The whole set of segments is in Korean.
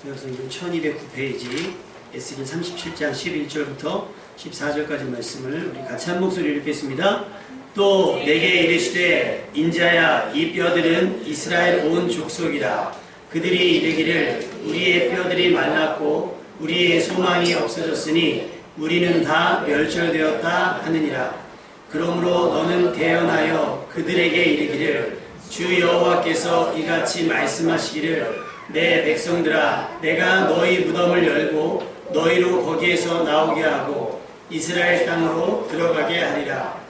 도약성경 1209페이지 에스겔 37장 11절부터 14절까지 말씀을 우리 같이 한 목소리로 읽겠습니다. 또 내게 이르시되 인자야 이 뼈들은 이스라엘 온 족속이라. 그들이 이르기를 우리의 뼈들이 말랐고 우리의 소망이 없어졌으니 우리는 다 멸절되었다 하느니라. 그러므로 너는 대언하여 그들에게 이르기를 주 여호와께서 이같이 말씀하시기를 내 백성들아 내가 너희 무덤을 열고 너희로 거기에서 나오게 하고 이스라엘 땅으로 들어가게 하리라.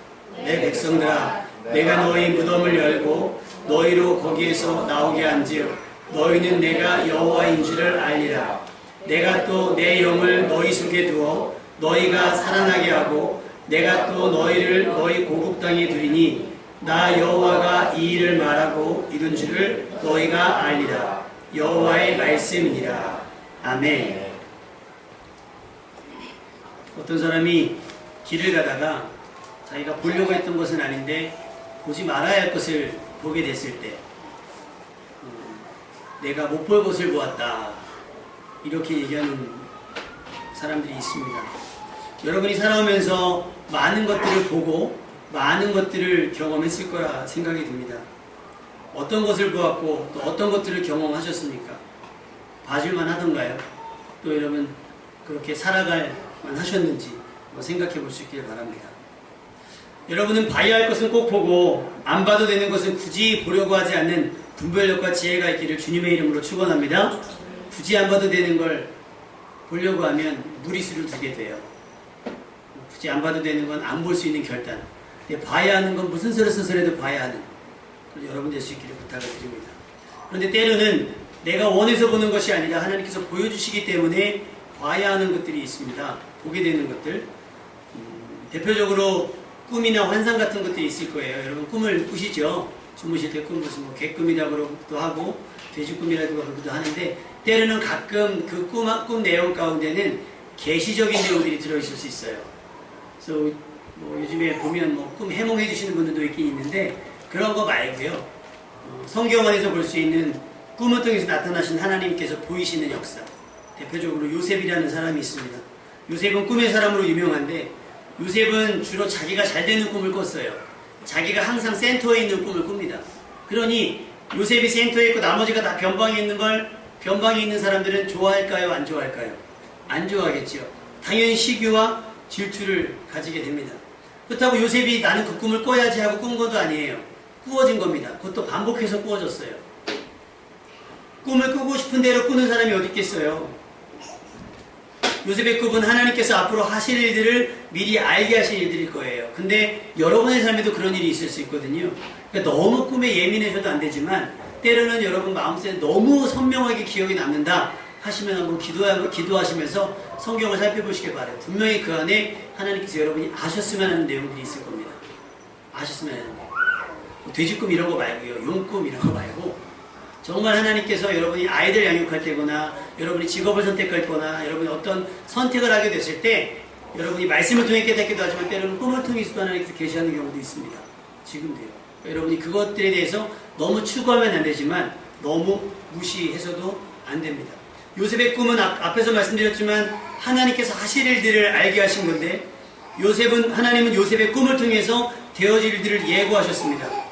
내 백성들아 내가 너희 무덤을 열고 너희로 거기에서 나오게 한즉 너희는 내가 여호와인 줄을 알리라. 내가 또 내 영을 너희 속에 두어 너희가 살아나게 하고 내가 또 너희를 너희 고국 땅에 두리니 나 여호와가 이 일을 말하고 이룬 줄을 너희가 알리라. 여호와의 말씀이니라. 아멘. 어떤 사람이 길을 가다가 자기가 보려고 했던 것은 아닌데 보지 말아야 할 것을 보게 됐을 때 내가 못 볼 것을 보았다 이렇게 얘기하는 사람들이 있습니다. 여러분이 살아오면서 많은 것들을 보고 많은 것들을 경험했을 거라 생각이 듭니다. 어떤 것을 보았고 또 어떤 것들을 경험하셨습니까? 봐줄만 하던가요? 또 여러분 그렇게 살아갈 만 하셨는지 생각해 볼 수 있기를 바랍니다. 여러분은 봐야 할 것은 꼭 보고 안 봐도 되는 것은 굳이 보려고 하지 않는 분별력과 지혜가 있기를 주님의 이름으로 축원합니다. 굳이 안 봐도 되는 걸 보려고 하면 무리수를 두게 돼요. 굳이 안 봐도 되는 건 안 볼 수 있는 결단. 근데 봐야 하는 건 무슨 소리 써서라도 봐야 하는 여러분 될 수 있기를 부탁을 드립니다. 그런데 때로는 내가 원해서 보는 것이 아니라 하나님께서 보여주시기 때문에 봐야 하는 것들이 있습니다. 보게 되는 것들. 대표적으로 꿈이나 환상 같은 것들이 있을 거예요. 여러분 꿈을 꾸시죠? 주무실 때 꿈 무슨 개꿈이라고 하고 돼지꿈이라고 그러기도 하는데 때로는 가끔 그 꿈 내용 가운데는 계시적인 내용들이 들어있을 수 있어요. 그래서 요즘에 보면 꿈 해몽해 주시는 분들도 있긴 있는데 그런 거 말고요. 성경 안에서 볼 수 있는 꿈을 통해서 나타나신 하나님께서 보이시는 역사. 대표적으로 요셉이라는 사람이 있습니다. 요셉은 꿈의 사람으로 유명한데 요셉은 주로 자기가 잘 되는 꿈을 꿨어요. 자기가 항상 센터에 있는 꿈을 꿉니다. 그러니 요셉이 센터에 있고 나머지가 다 변방에 있는 걸 변방에 있는 사람들은 좋아할까요? 안 좋아할까요? 안 좋아하겠죠. 당연히 시기와 질투를 가지게 됩니다. 그렇다고 요셉이 나는 그 꿈을 꿔야지 하고 꾼 것도 아니에요. 꾸어진 겁니다. 그것도 반복해서 꾸어졌어요. 꿈을 꾸고 싶은 대로 꾸는 사람이 어디 있겠어요? 요셉의 꿈은 하나님께서 앞으로 하실 일들을 미리 알게 하신 일들일 거예요. 근데 여러분의 삶에도 그런 일이 있을 수 있거든요. 그러니까 너무 꿈에 예민해서도 안 되지만 때로는 여러분 마음속에 너무 선명하게 기억이 남는다 하시면 한번 기도하시면서 성경을 살펴보시길 바라요. 분명히 그 안에 하나님께서 여러분이 아셨으면 하는 내용들이 있을 겁니다. 아셨으면 하는 내용. 돼지꿈 이런 거 말고요. 용꿈 이런 거 말고 정말 하나님께서 여러분이 아이들 양육할 때거나 여러분이 직업을 선택할 거나 여러분이 어떤 선택을 하게 됐을 때 여러분이 말씀을 통해 깨닫기도 하지만 때로는 꿈을 통해서도 하나님께서 계시하는 경우도 있습니다. 지금도요. 여러분이 그것들에 대해서 너무 추구하면 안 되지만 너무 무시해서도 안 됩니다. 요셉의 꿈은 앞에서 말씀드렸지만 하나님께서 하실 일들을 알게 하신 건데 하나님은 요셉의 꿈을 통해서 되어질 일들을 예고하셨습니다.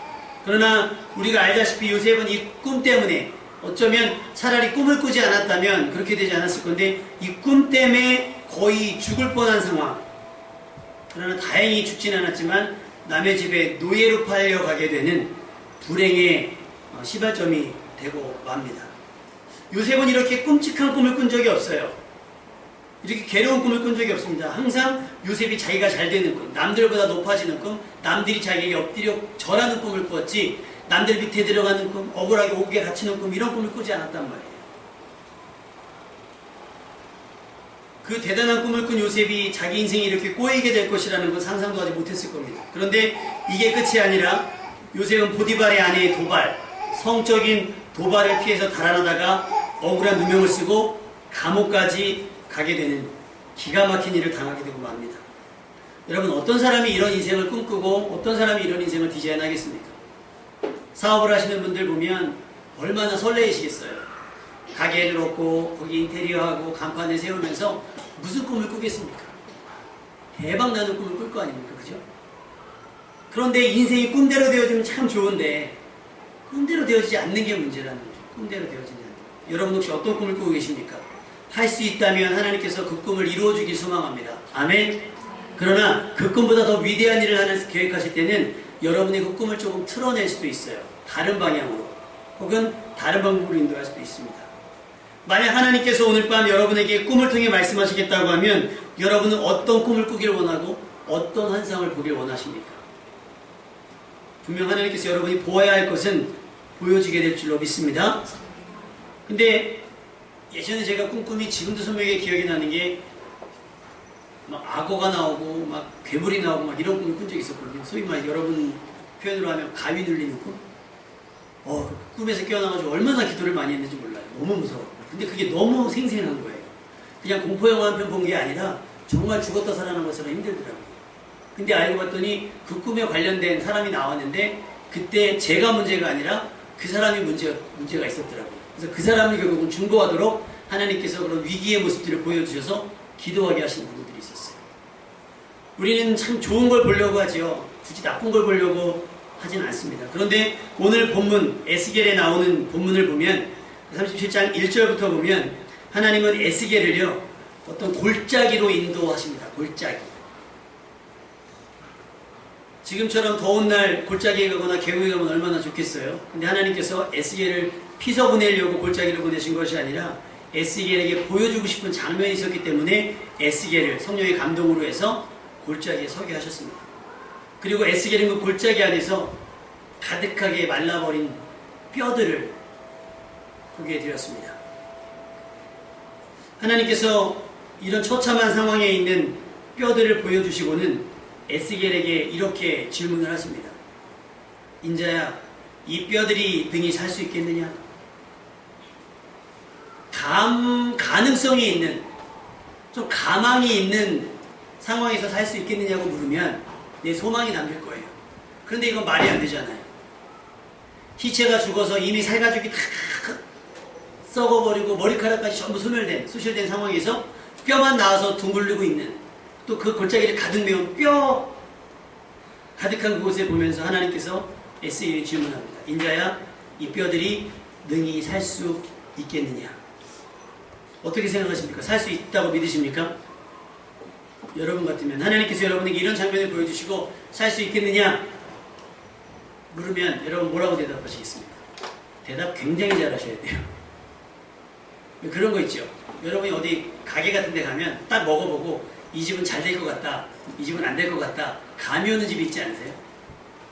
그러나 우리가 알다시피 요셉은 이 꿈 때문에 어쩌면 차라리 꿈을 꾸지 않았다면 그렇게 되지 않았을 건데 이 꿈 때문에 거의 죽을 뻔한 상황. 그러나 다행히 죽진 않았지만 남의 집에 노예로 팔려가게 되는 불행의 시발점이 되고 맙니다. 요셉은 이렇게 끔찍한 꿈을 꾼 적이 없어요. 이렇게 괴로운 꿈을 꾼 적이 없습니다. 항상 요셉이 자기가 잘 되는 꿈, 남들보다 높아지는 꿈, 남들이 자기에게 엎드려 절하는 꿈을 꾸었지 남들 밑에 들어가는 꿈, 억울하게 옥에 갇히는 꿈 이런 꿈을 꾸지 않았단 말이에요. 그 대단한 꿈을 꾼 요셉이 자기 인생이 이렇게 꼬이게 될 것이라는 건 상상도 하지 못했을 겁니다. 그런데 이게 끝이 아니라 요셉은 보디발의 아내의 도발, 성적인 도발을 피해서 달아나다가 억울한 누명을 쓰고 감옥까지 가게 되는 기가 막힌 일을 당하게 되고 맙니다. 여러분 어떤 사람이 이런 인생을 꿈꾸고 어떤 사람이 이런 인생을 디자인하겠습니까? 사업을 하시는 분들 보면 얼마나 설레이시겠어요. 가게를 얻고 거기 인테리어하고 간판을 세우면서 무슨 꿈을 꾸겠습니까? 대박 나는 꿈을 꿀 거 아닙니까? 그죠? 그런데 인생이 꿈대로 되어지면 참 좋은데 꿈대로 되어지지 않는 게 문제라는 거죠. 꿈대로 되어지지 않는 거. 여러분 혹시 어떤 꿈을 꾸고 계십니까? 할 수 있다면 하나님께서 그 꿈을 이루어주길 소망합니다. 아멘. 그러나 그 꿈보다 더 위대한 일을 하는 계획하실 때는 여러분의 그 꿈을 조금 틀어낼 수도 있어요. 다른 방향으로 혹은 다른 방법으로 인도할 수도 있습니다. 만약 하나님께서 오늘 밤 여러분에게 꿈을 통해 말씀하시겠다고 하면 여러분은 어떤 꿈을 꾸길 원하고 어떤 환상을 보길 원하십니까? 분명 하나님께서 여러분이 보아야 할 것은 보여지게 될 줄로 믿습니다. 근데 예전에 제가 꾼 꿈이 지금도 선명하게 기억이 나는 게 막 악어가 나오고 막 괴물이 나오고 막 이런 꿈을 꾼 적이 있었거든요. 소위 말 여러분 표현으로 하면 가위 눌리는 꿈. 꿈에서 깨어나가지고 얼마나 기도를 많이 했는지 몰라요. 너무 무서워. 근데 그게 너무 생생한 거예요. 그냥 공포영화 한 편 본 게 아니라 정말 죽었다 살아난 것처럼 힘들더라고요. 근데 알고 봤더니 그 꿈에 관련된 사람이 나왔는데 그때 제가 문제가 아니라 그 사람이 문제가 있었더라고요. 그래서 그 사람을 결국은 중보하도록 하나님께서 그런 위기의 모습들을 보여주셔서 기도하게 하시는 부분들이 있었어요. 우리는 참 좋은 걸 보려고 하죠. 굳이 나쁜 걸 보려고 하진 않습니다. 그런데 오늘 본문 에스겔에 나오는 본문을 보면 37장 1절부터 보면 하나님은 에스겔을요 어떤 골짜기로 인도하십니다. 골짜기. 지금처럼 더운 날 골짜기에 가거나 계곡에 가면 얼마나 좋겠어요. 근데 하나님께서 에스겔을 피서 보내려고 골짜기로 보내신 것이 아니라 에스겔에게 보여주고 싶은 장면이 있었기 때문에 에스겔을 성령의 감동으로 해서 골짜기에 서게 하셨습니다. 그리고 에스겔은 그 골짜기 안에서 가득하게 말라버린 뼈들을 보게 되었습니다. 하나님께서 이런 처참한 상황에 있는 뼈들을 보여주시고는 에스겔에게 이렇게 질문을 하십니다. 인자야, 이 뼈들이 등이 살 수 있겠느냐? 가능성이 있는, 좀 가망이 있는 상황에서 살 수 있겠느냐고 물으면 내 소망이 남길 거예요. 그런데 이건 말이 안 되잖아요. 희체가 죽어서 이미 살가죽이 다 썩어버리고 머리카락까지 전부 소실된 상황에서 뼈만 나와서 둥글리고 있는 또 그 골짜기를 가득 메운 뼈 가득한 그곳에 보면서 하나님께서 에스겔이 질문합니다. 인자야, 이 뼈들이 능히 살 수 있겠느냐? 어떻게 생각하십니까? 살 수 있다고 믿으십니까? 여러분 같으면 하나님께서 여러분에게 이런 장면을 보여주시고 살 수 있겠느냐? 물으면 여러분 뭐라고 대답하시겠습니까? 대답 굉장히 잘하셔야 돼요. 그런 거 있죠. 여러분이 어디 가게 같은 데 가면 딱 먹어보고 이 집은 잘 될 것 같다, 이 집은 안 될 것 같다, 감이 오는 집이 있지 않으세요?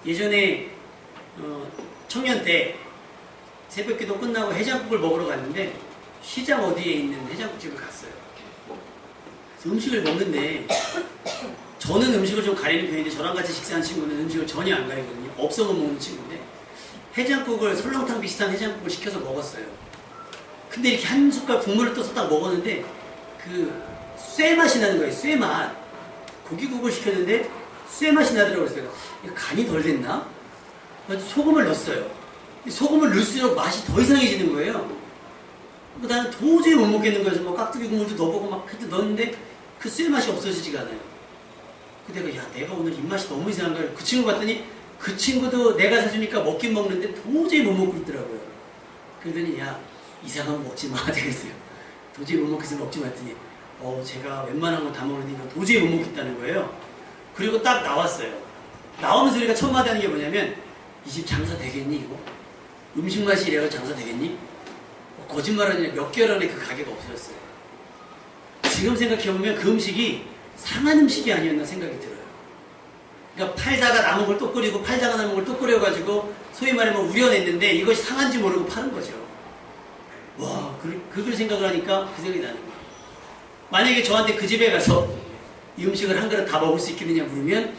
예전에 청년 때 새벽기도 끝나고 해장국을 먹으러 갔는데 시장 어디에 있는 해장국집을 갔어요. 그래서 음식을 먹는데 저는 음식을 좀 가리는 편인데 저랑 같이 식사한 친구는 음식을 전혀 안 가리거든요. 없어만 먹는 친구인데 해장국을 설렁탕 비슷한 해장국을 시켜서 먹었어요. 근데 이렇게 한 숟갈 국물을 떠서 딱 먹었는데 그 쇠맛이 나는 거예요. 쇠맛. 고기국을 시켰는데 쇠맛이 나더라고요. 그래서 이거 간이 덜 됐나? 소금을 넣었어요. 소금을 넣을수록 맛이 더 이상해지는 거예요. 나는 도저히 못 먹겠는 거여서 뭐 깍두기 국물도 넣어보고 막 그때 넣었는데 그 쇠맛이 없어지지가 않아요. 근데 내가 오늘 입맛이 너무 이상한 거예요. 그 친구 봤더니 그 친구도 내가 사주니까 먹긴 먹는데 도저히 못 먹고 있더라고요. 그러더니 야, 이상한 거 먹지 마. 그랬어요. 도저히 못 먹겠어 먹지 말더니 제가 웬만한 거 다 먹는데 이거 도저히 못 먹겠다는 거예요. 그리고 딱 나왔어요. 나오는 소리가 첫 마디 하는 게 뭐냐면 이 집 장사 되겠니 이거? 음식 맛이 이래가 장사 되겠니? 거짓말하냐 몇 개월 안에 그 가게가 없어졌어요. 지금 생각해보면 그 음식이 상한 음식이 아니었나 생각이 들어요. 그러니까 팔다가 남은 걸 또 끓이고 팔다가 남은 걸 또 끓여가지고 소위 말하면 우려냈는데 이것이 상한지 모르고 파는 거죠. 와, 그걸 생각을 하니까 그 생각이 나는 거예요. 만약에 저한테 그 집에 가서 이 음식을 한 그릇 다 먹을 수 있겠느냐 물으면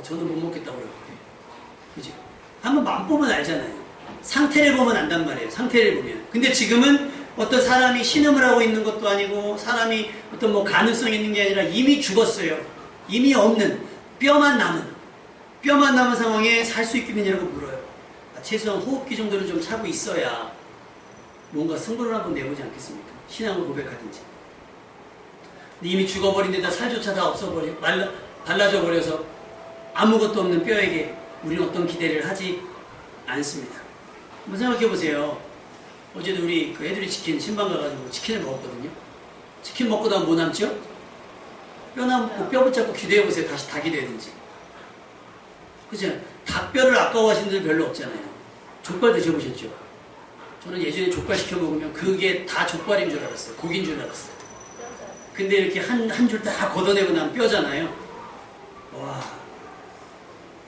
저는 못 먹겠다고 그럴 거예요. 그죠? 한번 맛보면 알잖아요. 상태를 보면 안단 말이에요. 상태를 보면. 근데 지금은 어떤 사람이 신음을 하고 있는 것도 아니고 사람이 어떤 뭐 가능성이 있는 게 아니라 이미 죽었어요. 이미 없는 뼈만 남은 상황에 살 수 있겠느냐고 물어요. 최소한 호흡기 정도는 좀 차고 있어야 뭔가 승부를 한번 내보지 않겠습니까? 신앙을 고백하든지. 근데 이미 죽어버린 데다 살조차 다 발라져 버려서 아무것도 없는 뼈에게 우리는 어떤 기대를 하지 않습니다. 한번 생각해 보세요. 어제도 우리 그 애들이 치킨 신방 가가지고 치킨을 먹었거든요. 치킨 먹고 나면 뭐 남죠? 뼈 남고 뼈 붙잡고 기대해 보세요. 다시 닭이 되든지. 그죠? 닭뼈를 아까워하시는 분들 별로 없잖아요. 족발 드셔보셨죠? 저는 예전에 족발 시켜 먹으면 그게 다 족발인 줄 알았어요. 고기인 줄 알았어요. 근데 이렇게 한 줄 다 걷어내고 나면 뼈잖아요. 와.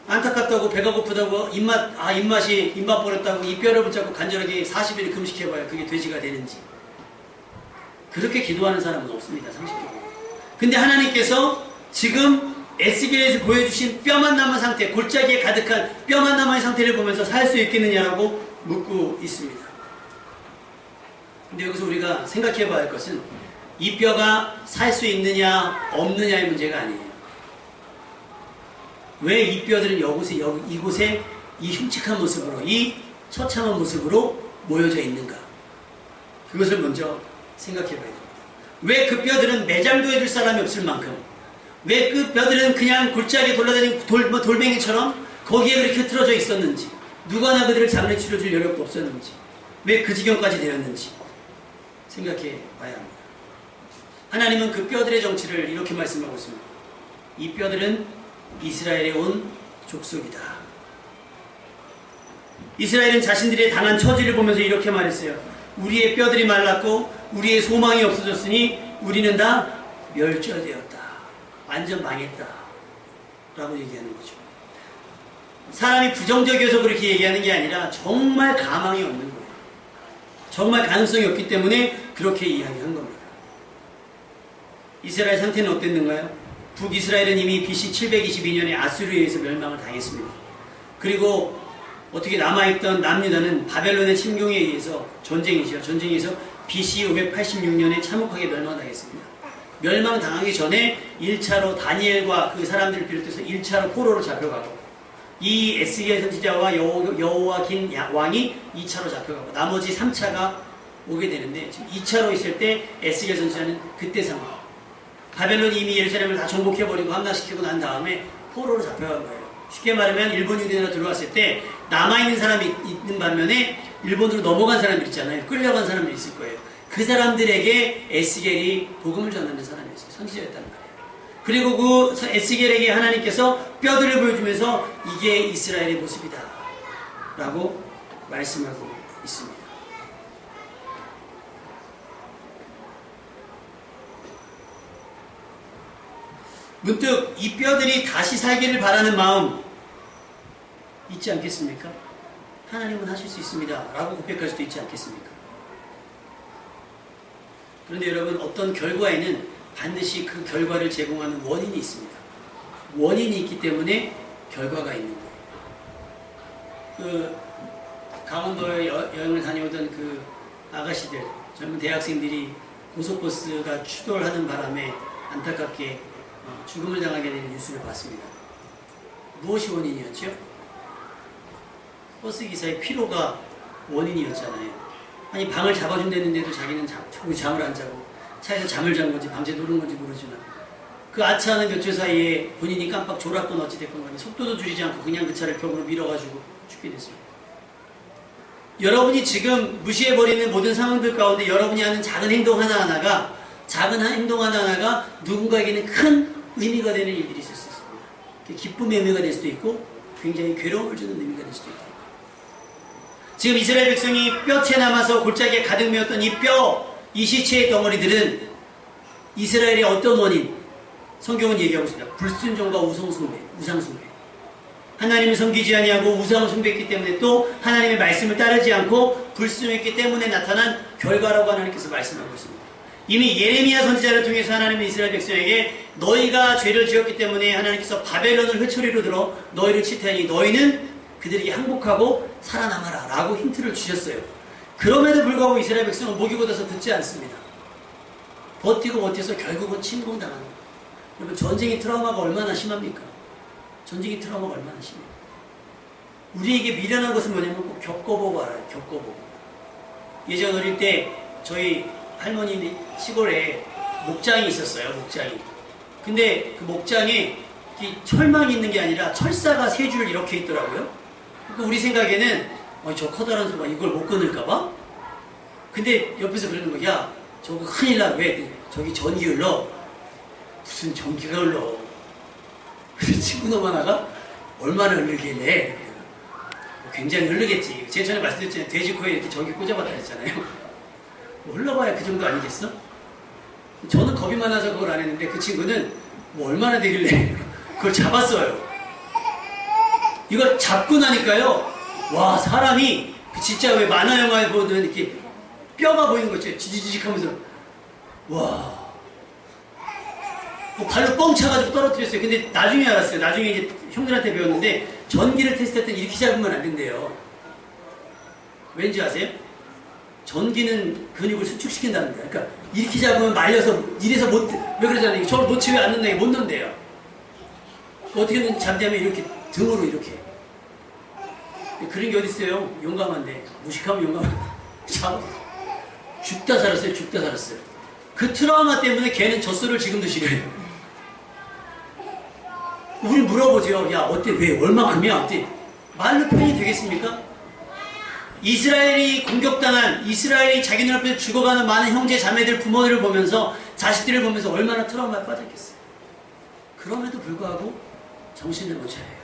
안타깝다고 배가 고프다고 입맛 버렸다고 이 뼈를 붙잡고 간절하게 40일 금식해봐요. 그게 돼지가 되는지. 그렇게 기도하는 사람은 없습니다. 상식적으로. 근데 하나님께서 지금 에스겔에서 보여주신 뼈만 남은 상태, 골짜기에 가득한 뼈만 남은 상태를 보면서 살 수 있겠느냐라고 묻고 있습니다. 근데 여기서 우리가 생각해 봐야 할 것은 이 뼈가 살 수 있느냐 없느냐의 문제가 아니에요. 왜 이 뼈들은 이곳에 이 흉측한 모습으로, 이 처참한 모습으로 모여져 있는가? 그것을 먼저 생각해 봐야 됩니다. 왜 그 뼈들은 매장도 해줄 사람이 없을 만큼, 왜 그 뼈들은 그냥 골짜기에 돌아다니는 돌멩이처럼 거기에 그렇게 틀어져 있었는지, 누가 나 그들을 장례 치러줄 여력도 없었는지, 왜 그 지경까지 되었는지 생각해 봐야 합니다. 하나님은 그 뼈들의 정치를 이렇게 말씀하고 있습니다. 이 뼈들은 이스라엘에 온 족속이다. 이스라엘은 자신들의 당한 처지를 보면서 이렇게 말했어요. 우리의 뼈들이 말랐고 우리의 소망이 없어졌으니 우리는 다 멸절되었다. 완전 망했다. 라고 얘기하는 거죠. 사람이 부정적이어서 그렇게 얘기하는 게 아니라 정말 가망이 없는 거예요. 정말 가능성이 없기 때문에 그렇게 이야기한 겁니다. 이스라엘 상태는 어땠는가요? 북이스라엘은 이미 BC 722년에 아수르에 의해서 멸망을 당했습니다. 그리고 어떻게 남아있던 남유다는 바벨론의 침공에 의해서 전쟁에서 BC 586년에 참혹하게 멸망당했습니다. 멸망당하기 전에 1차로 다니엘과 그 사람들을 비롯해서 1차로 포로로 잡혀가고 이 에스겔 선지자와 여호와긴 왕이 2차로 잡혀가고 나머지 3차가 오게 되는데 지금 2차로 있을 때 에스겔 선지자는 그때 상황. 바벨론이 이미 예루살렘을 다 정복해버리고 함락시키고 난 다음에 포로로 잡혀간 거예요. 쉽게 말하면 일본 유대인으로 들어왔을 때 남아있는 사람이 있는 반면에 일본으로 넘어간 사람들 있잖아요. 끌려간 사람들이 있을 거예요. 그 사람들에게 에스겔이 복음을 전하는 사람이었어요. 선지자였단 말이에요. 그리고 그 에스겔에게 하나님께서 뼈들을 보여주면서 이게 이스라엘의 모습이다 라고 말씀하고 있습니다. 문득 이 뼈들이 다시 살기를 바라는 마음 있지 않겠습니까? 하나님은 하실 수 있습니다 라고 고백할 수도 있지 않겠습니까? 그런데 여러분, 어떤 결과에는 반드시 그 결과를 제공하는 원인이 있습니다. 원인이 있기 때문에 결과가 있는 거예요. 그 강원도에 여행을 다녀오던 그 아가씨들, 젊은 대학생들이 고속버스가 추돌하는 바람에 안타깝게 죽음을 당하게 되는 뉴스를 봤습니다. 무엇이 원인이었죠? 버스기사의 피로가 원인이었잖아요. 아니, 방을 잡아준다는데도 자기는 잠을 안 자고 차에서 잠을 잔 건지 밤새 노는 건지 모르지만 그 아차하는 몇 초 사이에 본인이 깜빡 졸았건 어찌됐건 간에 속도도 줄이지 않고 그냥 그 차를 벽으로 밀어가지고 죽게 됐습니다. 여러분이 지금 무시해버리는 모든 상황들 가운데 여러분이 하는 작은 행동 하나하나가 누군가에게는 큰 의미가 되는 일들이 있을 수 있습니다. 기쁨의 의미가 될 수도 있고 굉장히 괴로움을 주는 의미가 될 수도 있고, 지금 이스라엘 백성이 뼈채 남아서 골짜기에 가득 메웠던 이 시체의 덩어리들은 이스라엘의 어떤 원인? 성경은 얘기하고 있습니다. 불순종과 우상숭배. 하나님을 섬기지 아니하고 우상을 숭배했기 때문에 또 하나님의 말씀을 따르지 않고 불순종했기 때문에 나타난 결과라고 하나님께서 말씀하고 있습니다. 이미 예레미야 선지자를 통해서 하나님은 이스라엘 백성에게 너희가 죄를 지었기 때문에 하나님께서 바벨론을 회초리로 들어 너희를 칠 테니 너희는 그들에게 항복하고 살아남아라 라고 힌트를 주셨어요. 그럼에도 불구하고 이스라엘 백성은 목이 곧아서 듣지 않습니다. 버텨서 결국은 침공당하는 거예요. 여러분, 전쟁의 트라우마가 얼마나 심합니까? 전쟁의 트라우마가 얼마나 심해요. 우리에게 미련한 것은 뭐냐면 꼭 겪어보고 알아요. 겪어보고. 예전 어릴 때 저희 할머니 시골에 목장이 있었어요. 목장이. 근데 그 목장에 이 철망이 있는 게 아니라 철사가 세 줄 이렇게 있더라고요. 그러니까 우리 생각에는 저 커다란 소가 이걸 못 끊을까봐? 근데 옆에서 그러는 거야. 야, 저거 큰일 나. 왜? 저기 전기 흘러. 무슨 전기가 흘러. 그래서 친구 놈 하나가 얼마나 흐르길래. 굉장히 흐르겠지. 제가 전에 말씀드렸잖아요. 돼지 코에 이렇게 전기 꽂아봤다 했잖아요. 뭐 흘러봐야 그 정도 아니겠어? 저는 겁이 많아서 그걸 안 했는데 그 친구는 뭐 얼마나 되길래 그걸 잡았어요. 이걸 잡고 나니까요. 와, 사람이 진짜 왜 만화 영화에 보는 이렇게 뼈가 보이는 거 있죠. 지지직 하면서 와. 뭐 발로 뻥 차가지고 떨어뜨렸어요. 근데 나중에 알았어요. 나중에 이제 형들한테 배웠는데 전기를 테스트할 때 이렇게 잡으면 안 된대요. 왠지 아세요? 전기는 근육을 수축시킨다는 거예요. 그러니까 이렇게 잡으면 말려서 이래서 못, 왜 그러잖아요. 저걸 놓지 왜 안 넣는다. 못 넣는데요. 어떻게든 잠자면 이렇게 등으로 이렇게. 그런 게 어딨어요. 용감한데. 무식하면 용감한데. 참. 죽다 살았어요. 죽다 살았어요. 그 트라우마 때문에 걔는 젖소를 지금도 싫어해요. 우리 물어보죠. 야, 어때? 왜? 얼마큼이야? 어때? 말로 표현이 되겠습니까? 이스라엘이 공격당한, 이스라엘이 자기 눈앞에서 죽어가는 많은 형제, 자매들, 부모들을 보면서, 자식들을 보면서 얼마나 트라우마에 빠졌겠어요. 그럼에도 불구하고 정신을 못 차려요.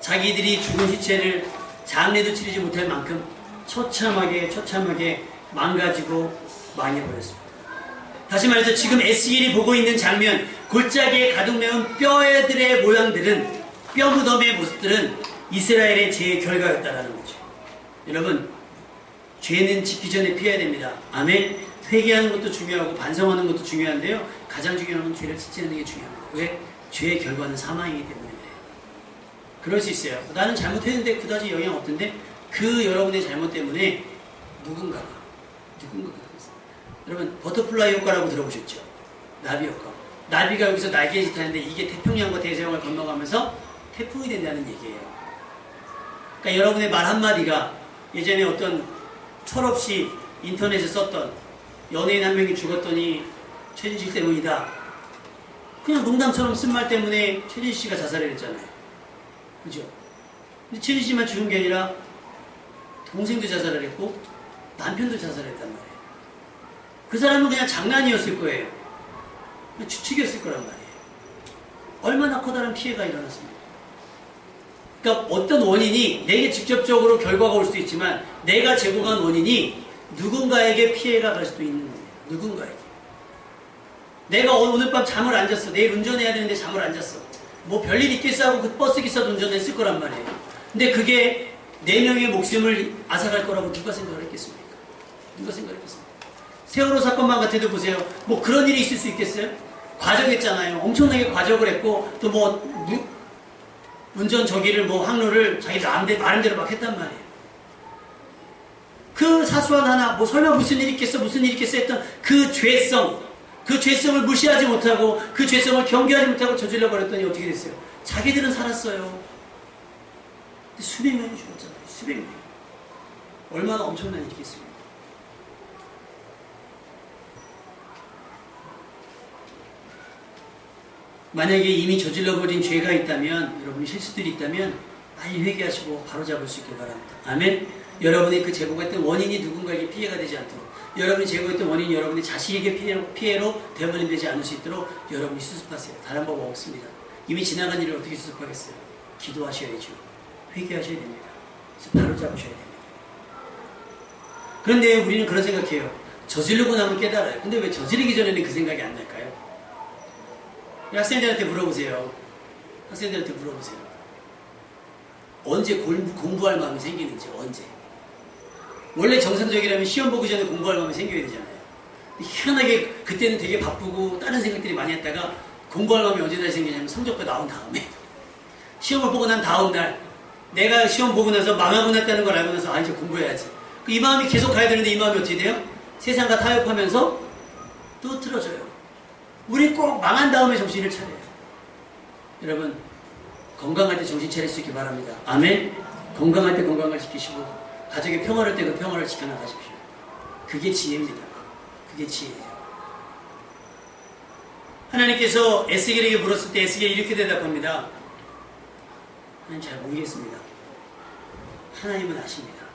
자기들이 죽은 시체를 장례도 치르지 못할 만큼 처참하게 망가지고 망해버렸습니다. 다시 말해서 지금 에스겔이 보고 있는 장면, 골짜기에 가득 메운 뼈들의 모양들은, 뼈 무덤의 모습들은 이스라엘의 죄의 결과였다라는 거죠. 여러분, 죄는 짓기 전에 피해야 됩니다. 아멘. 회개하는 것도 중요하고 반성하는 것도 중요한데요. 가장 중요한 건 죄를 짓지 않는 게 중요합니다. 왜? 죄의 결과는 사망이기 때문에 그래요. 그럴 수 있어요. 나는 잘못했는데 그다지 영향 없던데 그 여러분의 잘못 때문에 누군가가 여러분 버터플라이 효과라고 들어보셨죠? 나비 효과. 나비가 여기서 날개짓 하는데 이게 태평양과 대서양을 건너가면서 태풍이 된다는 얘기예요. 그러니까 여러분의 말 한마디가 예전에 어떤 철없이 인터넷에 썼던 연예인 한 명이 죽었더니 최진실 때문이다. 그냥 농담처럼 쓴 말 때문에 최진실 씨가 자살을 했잖아요. 그죠? 근데 최진실 씨만 죽은 게 아니라 동생도 자살을 했고 남편도 자살을 했단 말이에요. 그 사람은 그냥 장난이었을 거예요. 추측이었을 거란 말이에요. 얼마나 커다란 피해가 일어났습니까? 그러니까 어떤 원인이 내게 직접적으로 결과가 올 수도 있지만 내가 제공한 원인이 누군가에게 피해가 갈 수도 있는 거예요. 누군가에게. 내가 오늘 밤 잠을 안 잤어. 내일 운전해야 되는데 잠을 안 잤어. 뭐 별일 있겠어 하고 그 버스 기사도 운전했을 거란 말이에요. 근데 그게 4명의 목숨을 앗아갈 거라고 누가 생각을 했겠습니까? 누가 생각했겠습니까? 세월호 사건만 같아도 보세요. 뭐 그런 일이 있을 수 있겠어요? 과적했잖아요. 엄청나게 과적을 했고 또 뭐 운전 저기를 뭐 항로를 자기 나름대로 막 했단 말이에요. 그 사소한 하나 뭐 설마 무슨 일이 있겠어 했던 그 죄성을 무시하지 못하고 그 죄성을 경계하지 못하고 저질러 버렸더니 어떻게 됐어요? 자기들은 살았어요. 근데 수백 명이 죽었잖아요. 수백 명. 얼마나 엄청난 일이겠습니까? 만약에 이미 저질러버린 죄가 있다면, 여러분이 실수들이 있다면 빨리 회개하시고 바로잡을 수 있길 바랍니다. 아멘. 여러분의 그 제공했던 원인이 누군가에게 피해가 되지 않도록, 여러분이 제공했던 원인이 여러분의 자식에게 피해로 대변되지 않을 수 있도록 여러분이 수습하세요. 다른 법 없습니다. 이미 지나간 일을 어떻게 수습하겠어요? 기도하셔야죠. 회개하셔야 됩니다. 그래서 바로잡으셔야 됩니다. 그런데 우리는 그런 생각해요. 저지르고 나면 깨달아요. 근데 왜 저지르기 전에는 그 생각이 안 날까요? 학생들한테 물어보세요. 언제 공부할 마음이 생기는지, 언제. 원래 정상적이라면 시험 보기 전에 공부할 마음이 생겨야 되잖아요. 희한하게 그때는 되게 바쁘고 다른 생각들이 많이 했다가 공부할 마음이 언제 다시 생기냐면 성적표 나온 다음에 시험을 보고 난 다음 날 내가 시험 보고 나서 망하고 났다는 걸 알고 나서 이제 공부해야지. 이 마음이 계속 가야 되는데 이 마음이 어떻게 돼요? 세상과 타협하면서 또 틀어져요. 우리 꼭 망한 다음에 정신을 차려요. 여러분 건강할 때 정신 차릴 수 있기 바랍니다. 아멘. 건강할 때 건강을 지키시고 가족의 평화를 때 그 평화를 지켜나가십시오. 그게 지혜입니다. 그게 지혜예요. 하나님께서 에스겔에게 물었을 때 에스겔이 이렇게 대답합니다. 하나님 잘 모르겠습니다. 하나님은 아십니다.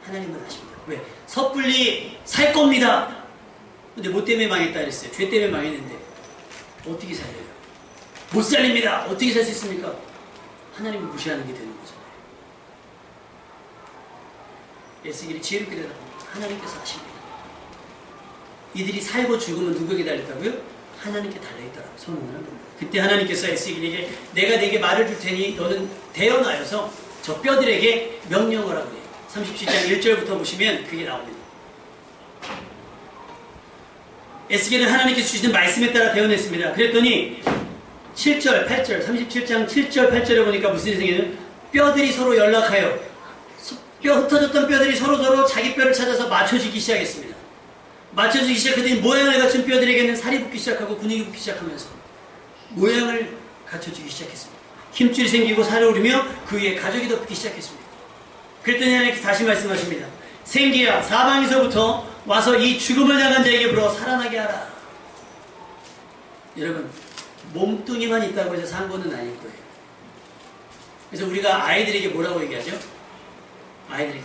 하나님은 아십니다. 왜? 섣불리 살 겁니다. 근데 뭐 때문에 망했다 그랬어요? 죄 때문에 망했는데 어떻게 살려요? 못 살립니다. 어떻게 살 수 있습니까? 하나님을 무시하는 게 되는 거잖아요. 에스겔이 지혜롭게 대답합니다. 하나님께서 아십니다. 이들이 살고 죽으면 누구에게 달렸다고요? 하나님께 달려있다라고 선언을 한 겁니다. 그때 하나님께서 에스겔에게 내가 내게 말을 줄 테니 너는 대언하여서 저 뼈들에게 명령을 하고 해요. 37장 1절부터 보시면 그게 나옵니다. 에스겔은 하나님께서 주시는 말씀에 따라 대언했습니다. 그랬더니 7절, 8절, 37장 7절, 8절에 보니까 무슨 일이 뼈들이 서로 연락하여 흩어졌던 뼈들이 서로서로 자기 뼈를 찾아서 맞춰지기 시작했습니다. 맞춰지기 시작하더니 모양을 갖춘 뼈들에게는 살이 붙기 시작하고 근육이 붙기 시작하면서 모양을 갖춰주기 시작했습니다. 힘줄이 생기고 살이 오르며 그 위에 가죽이 덮이기 시작했습니다. 그랬더니 하나님께서 다시 말씀하십니다. 생기야 사방에서부터 와서 이 죽음을 당한 자에게 물어 살아나게 하라. 여러분 몸뚱이만 있다고 해서 산 거는 아닐 거예요. 그래서 우리가 아이들에게 뭐라고 얘기하죠? 아이들에게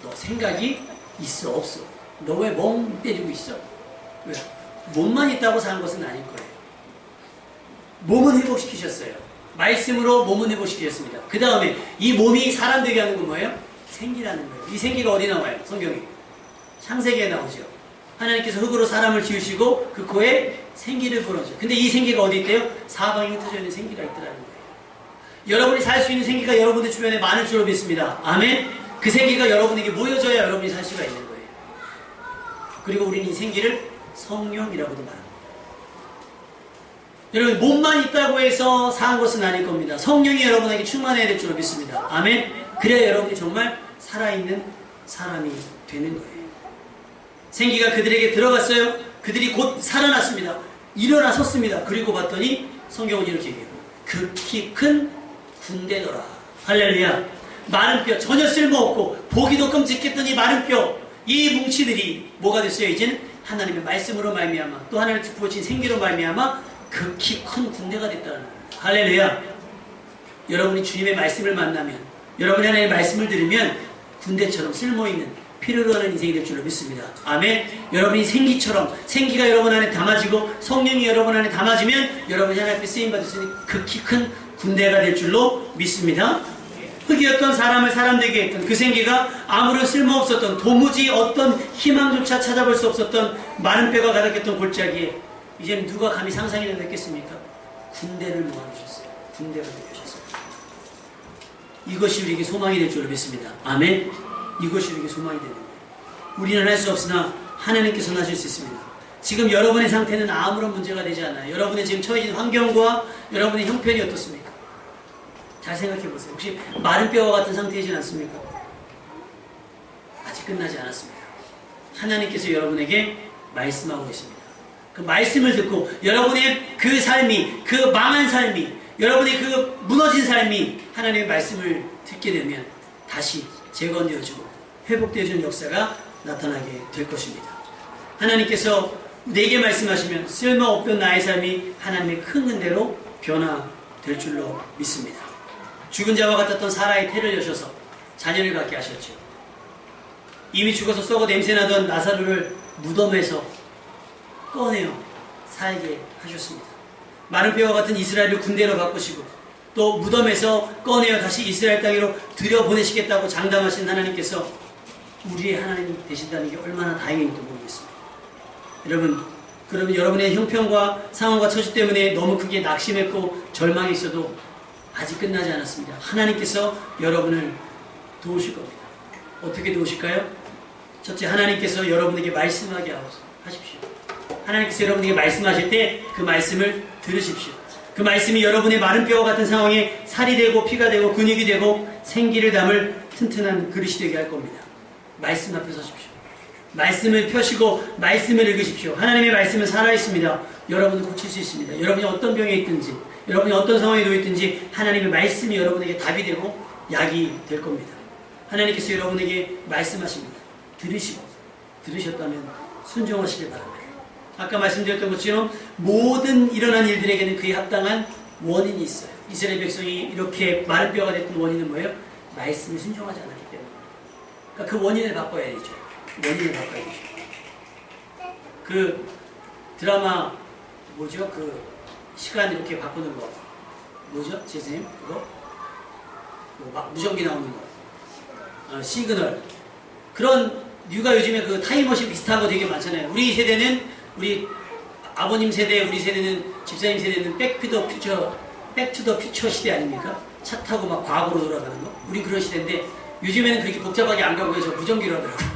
너 생각이 있어 없어? 너 왜 멍 때리고 있어? 왜? 몸만 있다고 산 것은 아닐 거예요. 몸은 회복시키셨어요. 말씀으로 몸은 회복시키셨습니다. 그 다음에 이 몸이 사람 되게 하는 건 뭐예요? 생기라는 거예요. 이 생기가 어디 나와요? 성경에 창세기에 나오죠. 하나님께서 흙으로 사람을 지으시고 그 코에 생기를 불어줘. 근데 이 생기가 어디 있대요? 사방에 흩어져 있는 생기가 있더라는 거예요. 여러분이 살 수 있는 생기가 여러분의 주변에 많을 줄로 믿습니다. 아멘. 그 생기가 여러분에게 모여져야 여러분이 살 수가 있는 거예요. 그리고 우리는 이 생기를 성령이라고도 말합니다. 여러분 몸만 있다고 해서 산 것은 아닐 겁니다. 성령이 여러분에게 충만해야 될 줄로 믿습니다. 아멘. 그래야 여러분이 정말 살아있는 사람이 되는 거예요. 생기가 그들에게 들어갔어요. 그들이 곧 살아났습니다. 일어나 섰습니다. 그리고 봤더니 성경은 이렇게 얘기해요. 극히 큰 군대더라. 할렐루야. 마른 뼈 전혀 쓸모없고 보기도 끔찍했더니 마른 뼈 이 뭉치들이 뭐가 됐어요? 이제는 하나님의 말씀으로 말미암아 또 하나님께서 부어진 생기로 말미암아 극히 큰 군대가 됐다는 거예요. 할렐루야. 여러분이 주님의 말씀을 만나면 여러분이 하나님의 말씀을 들으면 군대처럼 쓸모있는 필요로 하는 인생이 될 줄로 믿습니다. 아멘. 여러분이 생기처럼 생기가 여러분 안에 담아지고 성령이 여러분 안에 담아지면 여러분이 하나님께 쓰임받을 수 있는 극히 큰 군대가 될 줄로 믿습니다. 흙이었던 사람을 사람 되게 했던 그 생기가 아무런 쓸모없었던 도무지 어떤 희망조차 찾아볼 수 없었던 마른 뼈가 가득했던 골짜기에 이제는 누가 감히 상상이나 됐겠습니까? 군대를 모아주셨어요. 군대가 되셨어요. 이것이 우리에게 소망이 될 줄로 믿습니다. 아멘. 이것이 우리에게 소망이 되는 거예요. 우리는 할 수 없으나 하나님께서는 하실 수 있습니다. 지금 여러분의 상태는 아무런 문제가 되지 않아요. 여러분의 지금 처해진 환경과 여러분의 형편이 어떻습니까? 잘 생각해 보세요. 혹시 마른 뼈와 같은 상태이진 않습니까? 아직 끝나지 않았습니다. 하나님께서 여러분에게 말씀하고 있습니다. 그 말씀을 듣고 여러분의 그 삶이, 그 망한 삶이, 여러분의 그 무너진 삶이 하나님의 말씀을 듣게 되면 다시 재건되어지고 회복되어지는 역사가 나타나게 될 것입니다. 하나님께서 내게 말씀하시면 쓸모없던 나의 삶이 하나님의 큰 은혜로 변화될 줄로 믿습니다. 죽은 자와 같았던 사라의 태를 여셔서 자녀를 갖게 하셨죠. 이미 죽어서 썩어 냄새나던 나사로를 무덤에서 꺼내어 살게 하셨습니다. 마른 뼈와 같은 이스라엘을 군대로 바꾸시고 또 무덤에서 꺼내어 다시 이스라엘 땅으로 들여보내시겠다고 장담하신 하나님께서 우리의 하나님 되신다는 게 얼마나 다행인지 모르겠습니다. 여러분, 그러면 여러분의 형편과 상황과 처지 때문에 너무 크게 낙심했고 절망했어도 아직 끝나지 않았습니다. 하나님께서 여러분을 도우실 겁니다. 어떻게 도우실까요? 첫째, 하나님께서 여러분에게 말씀하게 하십시오. 하나님께서 여러분에게 말씀하실 때 그 말씀을 들으십시오. 그 말씀이 여러분의 마른 뼈와 같은 상황에 살이 되고 피가 되고 근육이 되고 생기를 담을 튼튼한 그릇이 되게 할 겁니다. 말씀 앞에 서십시오. 말씀을 펴시고 말씀을 읽으십시오. 하나님의 말씀은 살아있습니다. 여러분을 고칠 수 있습니다. 여러분이 어떤 병에 있든지 여러분이 어떤 상황에 놓여 있든지 하나님의 말씀이 여러분에게 답이 되고 약이 될 겁니다. 하나님께서 여러분에게 말씀하십니다. 들으셨다면 순종하시길 바랍니다. 아까 말씀드렸던 것처럼 모든 일어난 일들에게는 그에 합당한 원인이 있어요. 이스라엘 백성이 이렇게 마른 뼈가 됐던 원인은 뭐예요? 말씀을 순종하지 않았기 때문에. 그러니까 그 원인을 바꿔야 되죠. 원인을 바꿔야 되죠. 그 드라마 뭐죠? 그 시간 이렇게 바꾸는 거 뭐죠? 제 선생님 그거? 뭐 무전기 나오는 거 시그널 그런 류가 요즘에 그 타임머신 비슷한 거 되게 많잖아요. 우리 세대는 우리 아버님 세대 우리 세대는 집사님 세대는 백투더 퓨처 시대 아닙니까? 차 타고 막 과거로 돌아가는 거 우리 그런 시대인데 요즘에는 그렇게 복잡하게 안 가고 해서 무전기로 하더라고요.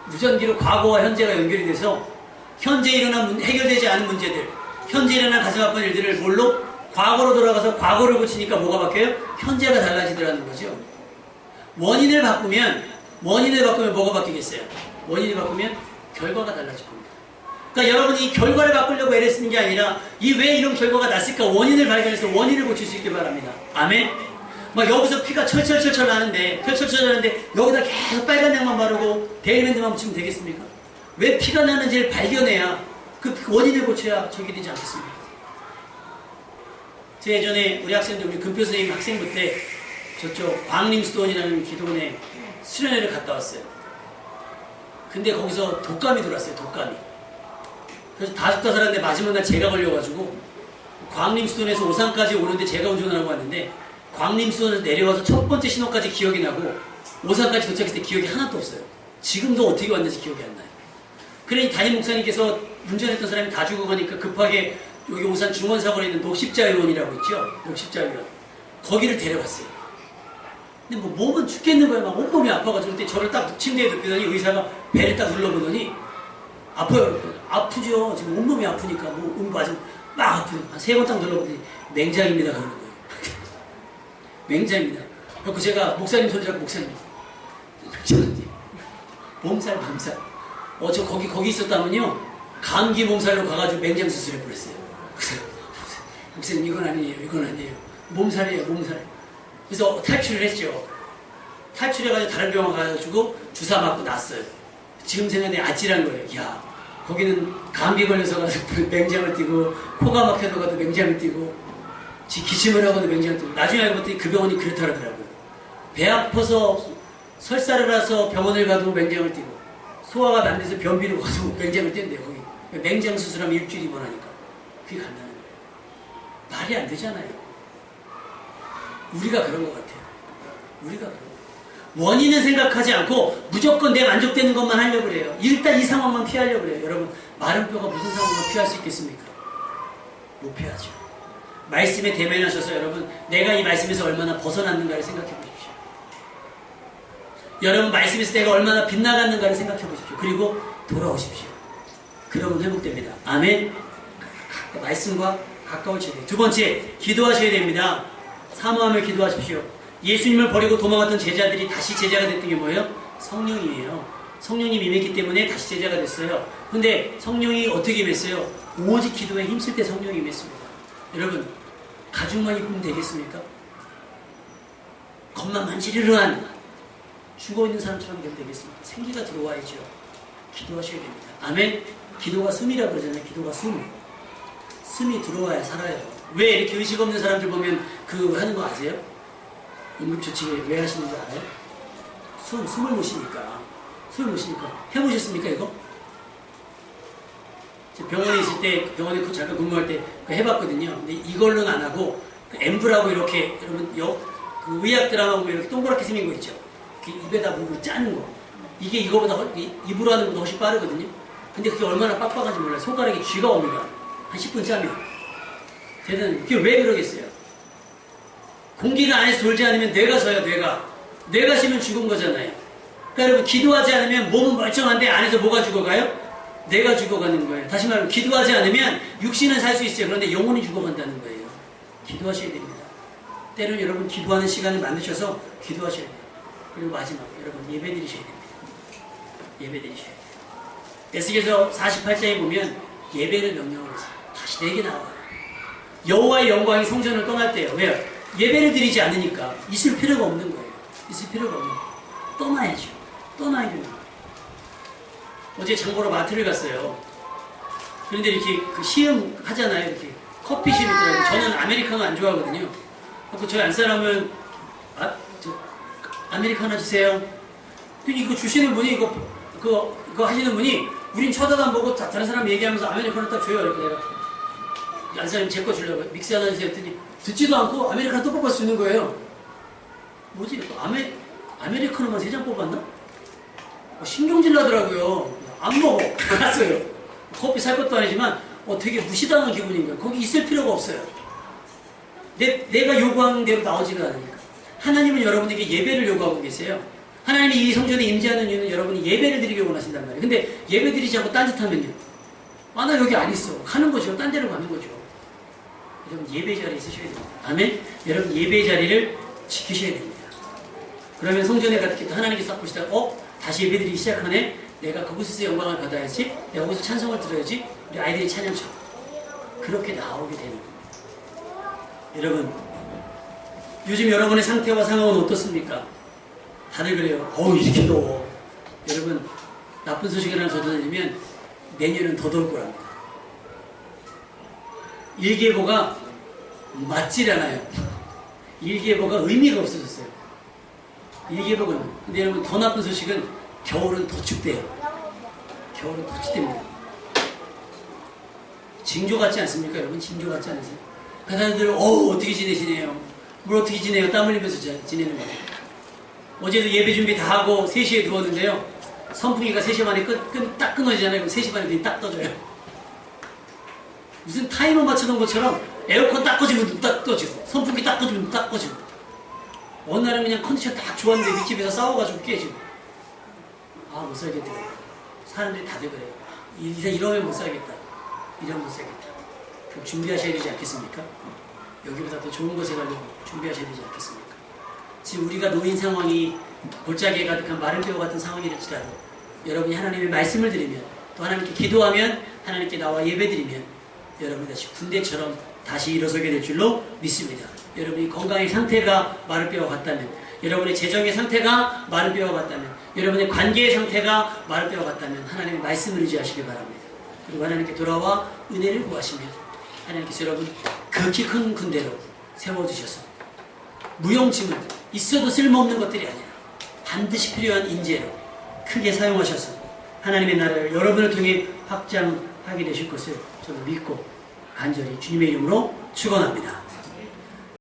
무전기로 과거와 현재가 연결이 돼서 현재 일어난 해결되지 않은 문제들 현재 일어난 가슴 아픈 일들을 뭘로? 과거로 돌아가서 과거를 고치니까 뭐가 바뀌어요? 현재가 달라지더라는 거죠. 원인을 바꾸면 뭐가 바뀌겠어요? 원인을 바꾸면 결과가 달라질 겁니다. 그러니까 여러분이 결과를 바꾸려고 애를 쓰는 게 아니라 이 왜 이런 결과가 났을까 원인을 발견해서 원인을 고칠 수 있길 바랍니다. 아멘? 막 여기서 피가 철철철철 나는데 여기다 계속 빨간 약만 바르고 데일밴드만 붙이면 되겠습니까? 왜 피가 나는지를 발견해야 그 원인을 고쳐야 저기 되지 않겠습니까? 제 예전에 우리 학생들 우리 금표 선생님 학생부 때 저쪽 광림수도원이라는 기도원에 수련회를 갔다 왔어요. 근데 거기서 독감이 들어왔어요. 독감이. 그래서 다 살았는데 마지막 날 제가 걸려가지고 광림수도원에서 오산까지 오는데 제가 운전을 하고 왔는데 광림수도원에서 내려와서 첫 번째 신호까지 기억이 나고 오산까지 도착했을 때 기억이 하나도 없어요. 지금도 어떻게 왔는지 기억이 안 나요. 그러니 담임 목사님께서 운전했던 사람이 다 죽어가니까 급하게 여기 오산 중원사거리에 있는 녹십자의원이라고 있죠. 녹십자의원. 거기를 데려갔어요. 근데 뭐 몸은 죽겠는 거예요. 막 온몸이 아파가지고 그때 저를 딱 침대에 눕히더니 의사가 배를 딱 눌러보더니 아파요. 아프죠. 지금 온몸이 아프니까 뭐 맞으면 막 아프요. 한 3번 딱 눌러보더니 맹장입니다. 그러는 거예요. 맹장입니다. 그래서 제가 목사님 손잡고 목사님 몸살. 저 거기 있었다면요. 감기 몸살로 가가지고 맹장 수술해 버렸어요. 목사님 이건 아니에요. 몸살이에요. 그래서 탈출을 했죠. 탈출해가지고 다른 병원 가가지고 주사 맞고 났어요. 지금 생각에 아찔한 거예요. 야, 거기는 감기 걸려서 가서 맹장을 띄고 코가 막혀서 가도 맹장을 띄고 기침을 하고도 맹장을 띄고 나중에 알고 봤더니 그 병원이 그렇더라고요. 배 아파서 설사를 해서 병원을 가도 맹장을 띄고 소화가 안 돼서 변비로 가서 맹장을 뗀대요. 거기 맹장 수술하면 일주일 입원하니까 그게 간다는 거예요. 말이 안 되잖아요. 우리가 그런 것 같아요. 원인은 생각하지 않고 무조건 내 만족되는 것만 하려고 그래요. 일단 이 상황만 피하려고 그래요. 여러분 마른 뼈가 무슨 상황만 피할 수 있겠습니까? 못 피하죠. 말씀에 대면하셔서 여러분 내가 이 말씀에서 얼마나 벗어났는가를 생각해 보십시오. 여러분 말씀에서 내가 얼마나 빗나갔는가를 생각해 보십시오. 그리고 돌아오십시오. 그러면 회복됩니다. 아멘. 말씀과 가까워져야 돼요. 두 번째, 기도하셔야 됩니다. 사모하며 기도하십시오. 예수님을 버리고 도망갔던 제자들이 다시 제자가 됐던 게 뭐예요? 성령이에요. 성령님 임했기 때문에 다시 제자가 됐어요. 근데 성령이 어떻게 임했어요? 오직 기도에 힘쓸 때 성령이 임했습니다. 여러분, 가죽만 입으면 되겠습니까? 겉만 만지르르한 죽어있는 사람처럼 되면 되겠습니까? 생기가 들어와야죠. 기도하셔야 됩니다. 아멘? 기도가 숨이라고 그러잖아요. 기도가 숨이 들어와야 살아요. 왜 이렇게 의식 없는 사람들 보면 하는 거 아세요? 응급조치 왜 하시는 줄 알아요? 숨을 못 쉬니까. 해보셨습니까, 이거? 병원에 있을 때, 병원에 잠깐 근무할 때 해봤거든요. 근데 이걸로는 안 하고, 엠브라고 이렇게, 여러분, 그 의학 드라마 보면 이렇게 동그랗게 생긴 거 있죠? 입에다 물을 짜는 거. 이게 이거보다, 입으로 하는 것보다 훨씬 빠르거든요? 근데 그게 얼마나 빡빡한지 몰라요. 손가락에 쥐가 옵니다. 한 10분 짜면. 그게 왜 그러겠어요? 공기가 안에서 돌지 않으면 뇌가 져요, 뇌가 쉬면 죽은 거잖아요. 그러니까 여러분, 기도하지 않으면 몸은 멀쩡한데 안에서 뭐가 죽어가요? 뇌가 죽어가는 거예요. 다시 말하면, 기도하지 않으면 육신은 살 수 있어요. 그런데 영혼이 죽어간다는 거예요. 기도하셔야 됩니다. 때로는 여러분, 기도하는 시간을 만드셔서 기도하셔야 돼요. 그리고 마지막, 여러분, 예배 드리셔야 됩니다. 에스겔서 48장에 보면 예배를 명령을 했어요. 다시 내게 나와요. 여호와의 영광이 성전을 떠날 때요. 왜요? 예배를 드리지 않으니까 있을 필요가 없는 거예요. 떠나야죠. 떠나야 됩니다. 어제 장보러 마트를 갔어요. 그런데 이렇게 그 시음 하잖아요. 이렇게 커피 시음 있더라고요. 저는 아메리카노 안 좋아하거든요. 그래서 저희 안 사람은 아메리카노 주세요. 근데 이거 주시는 분이 그거 하시는 분이 우린 쳐다도 안 보고 다른 사람 얘기하면서 아메리카노 딱 줘요. 이렇게 내가 안 사람이 제 거 주려고 믹스 하나 주세요 했더니 듣지도 않고 아메리카노 또 뽑을 수 있는 거예요. 뭐지? 아메리카노만 3잔 뽑았나? 신경질 나더라고요. 안 먹어. 알았어요. 커피 살 것도 아니지만 되게 무시당한 기분인 거예요. 거기 있을 필요가 없어요. 내가 요구하는 대로 나오지가 않으니까. 하나님은 여러분에게 예배를 요구하고 계세요. 하나님이 이 성전에 임재하는 이유는 여러분이 예배를 드리기 원하신단 말이에요. 근데 예배 드리지 않고 딴짓하면요. 나 여기 안 있어. 가는 거죠. 딴 데로 가는 거죠. 여러분 예배 자리에 있으셔야 됩니다. 아멘? 여러분 예배 자리를 지키셔야 됩니다. 그러면 성전에 갔을 때 하나님께서 딱 보시다가 다시 예배드리기 시작하네? 내가 그곳에서 영광을 받아야지. 내가 거기서 찬송을 들어야지. 우리 아이들이 찬양쳐. 그렇게 나오게 되는 겁니다. 여러분 요즘 여러분의 상태와 상황은 어떻습니까? 다들 그래요. 이렇게 더워. 여러분 나쁜 소식을 하나 전해드리면 내년은 더 더울 거랍니다. 일기예보가 맞질 않아요. 일기예보가 의미가 없어졌어요. 일기예보가. 근데 여러분 더 나쁜 소식은 겨울은 더 춥대요. 겨울은 더 춥답니다. 징조 같지 않습니까? 여러분 징조 같지 않으세요? 그 사람들은 어떻게 지내시네요. 뭘 어떻게 지내요? 땀 흘리면서 지내는 거예요. 어제도 예배 준비 다 하고 3시에 누웠는데요. 선풍기가 3시 반에 딱 끊어지잖아요. 그럼 3시 반에 눈이 딱 떠져요. 무슨 타이머 맞춰놓은 것처럼 에어컨 딱 꺼지면 눈 딱 떠지고 선풍기 딱 꺼지면 눈 딱 꺼지고 어느 날은 그냥 컨디션 딱 좋았는데 윗집에서 싸워가지고 깨지고 못 살겠더라고요. 사람들이 다들 그래요. 이러면 못 살겠다. 이러면 못 살겠다. 그럼 준비하셔야 되지 않겠습니까? 여기보다 더 좋은 곳에 가려고 준비하셔야 되지 않겠습니까? 지금 우리가 놓인 상황이 골짜기에 가득한 마른 뼈 같은 상황이랄지라도 여러분이 하나님의 말씀을 드리면 또 하나님께 기도하면 하나님께 나와 예배드리면 여러분이 다시 군대처럼 다시 일어서게 될 줄로 믿습니다. 여러분이 건강의 상태가 마른 뼈와 같다면 여러분의 재정의 상태가 마른 뼈와 같다면 여러분의 관계의 상태가 마른 뼈와 같다면 하나님의 말씀을 의지하시기 바랍니다. 그리고 하나님께 돌아와 은혜를 구하시면 하나님께서 여러분 극히 큰 군대로 세워주셔서 무용지물 있어도 쓸모없는 것들이 아니라 반드시 필요한 인재로 크게 사용하셔서 하나님의 나라를 여러분을 통해 확장하게 되실 것을 저는 믿고 간절히 주님의 이름으로 축원합니다.